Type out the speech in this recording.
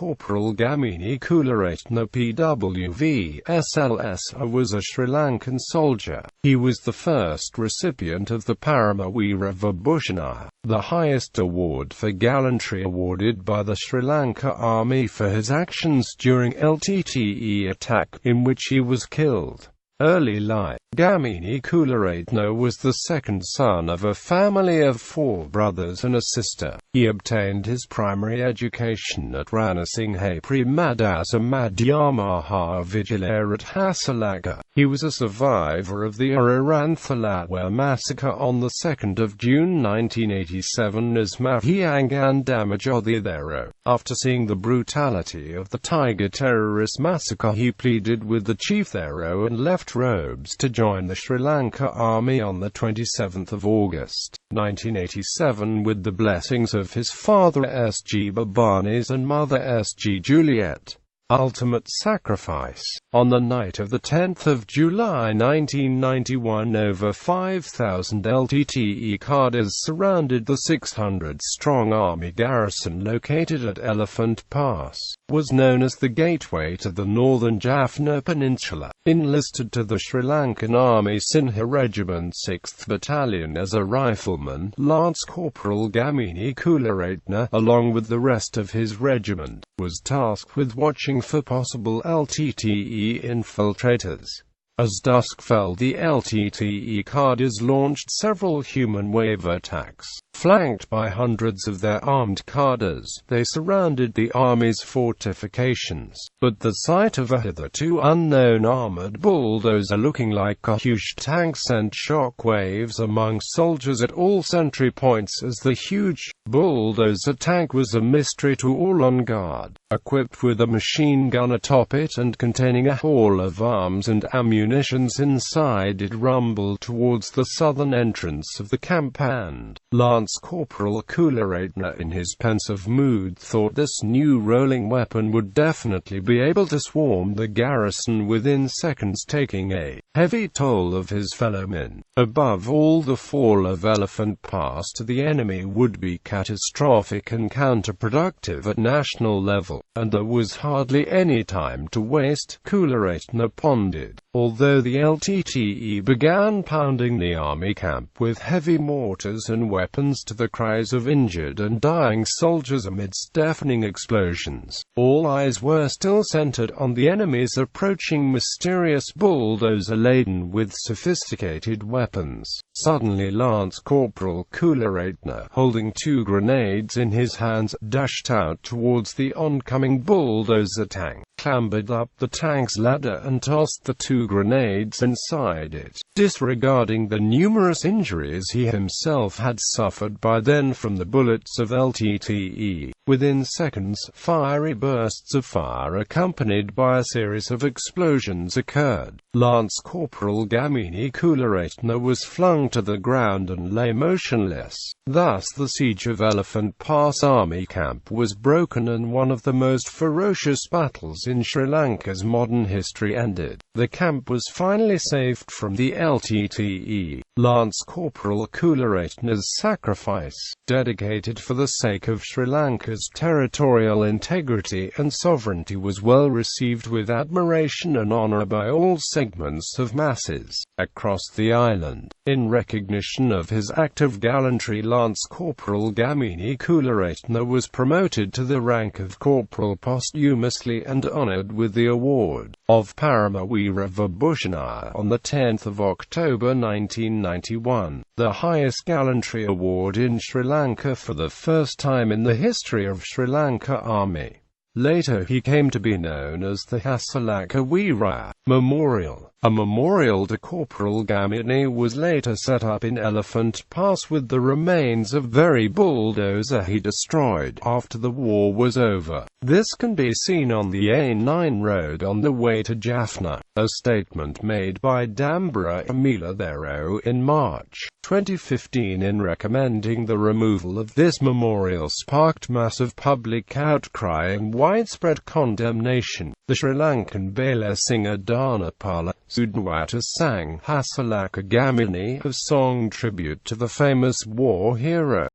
Corporal Gamini Kularatne PWV, SLSR was a Sri Lankan soldier. He was the first recipient of the Parama Weera Vibhushanaya, the highest award for gallantry awarded by the Sri Lanka Army for his actions during LTTE attack, in which he was killed. Early life. Gamini Kularatne was the second son of a family of 4 brothers and a sister. He obtained his primary education at Ranasinghe Pre-Madasa Madhyamaha Vidyalaya at Hassalaka. He was a survivor of the Shaakunthala massacre on the 2nd of June 1987 as Mahiangan Damajodhidero. After seeing the brutality of the Tiger terrorist massacre, he pleaded with the chief Thero and left robes to join the Sri Lanka Army on the 27th of August, 1987 with the blessings of his father S.G. Babanis and mother S.G. Juliet. Ultimate sacrifice. On the night of the 10th of July 1991, over 5,000 LTTE cadres surrounded the 600-strong army garrison located at Elephant Pass, was known as the gateway to the northern Jaffna Peninsula. Enlisted to the Sri Lankan Army Sinha Regiment 6th Battalion as a rifleman, Lance Corporal Gamini Kularatne, along with the rest of his regiment, was tasked with watching for possible LTTE infiltrators. As dusk fell, the LTTE cadres launched several human wave attacks. Flanked by hundreds of their armed cadres, they surrounded the army's fortifications. But the sight of a hitherto unknown armored bulldozer looking like a huge tank sent shock waves among soldiers at all sentry points, as the huge bulldozer tank was a mystery to all on guard. Equipped with a machine gun atop it and containing a haul of arms and ammunitions inside, it rumbled towards the southern entrance of the camp, and Lance Corporal Kularatne, in his pensive mood, thought this new rolling weapon would definitely be able to swarm the garrison within seconds, taking a heavy toll of his fellow men. Above all, the fall of Elephant Pass to the enemy would be catastrophic and counterproductive at national level, and there was hardly any time to waste, Kularatne pondered. Although the LTTE began pounding the army camp with heavy mortars and weapons to the cries of injured and dying soldiers amidst deafening explosions, all eyes were still centered on the enemy's approaching mysterious bulldozer laden with sophisticated weapons. Suddenly Lance Corporal Kularatne, holding 2 grenades in his hands, dashed out towards the oncoming bulldozer tank, clambered up the tank's ladder and tossed the 2 grenades inside it, disregarding the numerous injuries he himself had suffered by then from the bullets of LTTE. Within seconds, fiery bursts of fire accompanied by a series of explosions occurred. Lance Corporal Gamini Kularatne was flung to the ground and lay motionless. Thus the siege of Elephant Pass Army Camp was broken, and one of the most ferocious battles in Sri Lanka's modern history ended. The camp was finally saved from the LTTE. Lance Corporal Kularatne's sacrifice, dedicated for the sake of Sri Lanka's territorial integrity and sovereignty, was well received with admiration and honor by all segments of masses across the island. In recognition of his act of gallantry, Lance Corporal Gamini Kularatne was promoted to the rank of corporal posthumously and honored with the award of Parama Weera Vibhushanaya on the 10th of October 1991, the highest gallantry award in Sri Lanka for the first time in the history of Sri Lanka Army. Later he came to be known as the Parama Weera Memorial. A memorial to Corporal Gamini was later set up in Elephant Pass with the remains of very bulldozer he destroyed after the war was over. This can be seen on the A9 road on the way to Jaffna. A statement made by Dambra Amiladero in March 2015 in recommending the removal of this memorial sparked massive public outcry and widespread condemnation. The Sri Lankan Bela singer Dhanapala Sudwata sang Hassalaka Gamini, a song tribute to the famous war hero.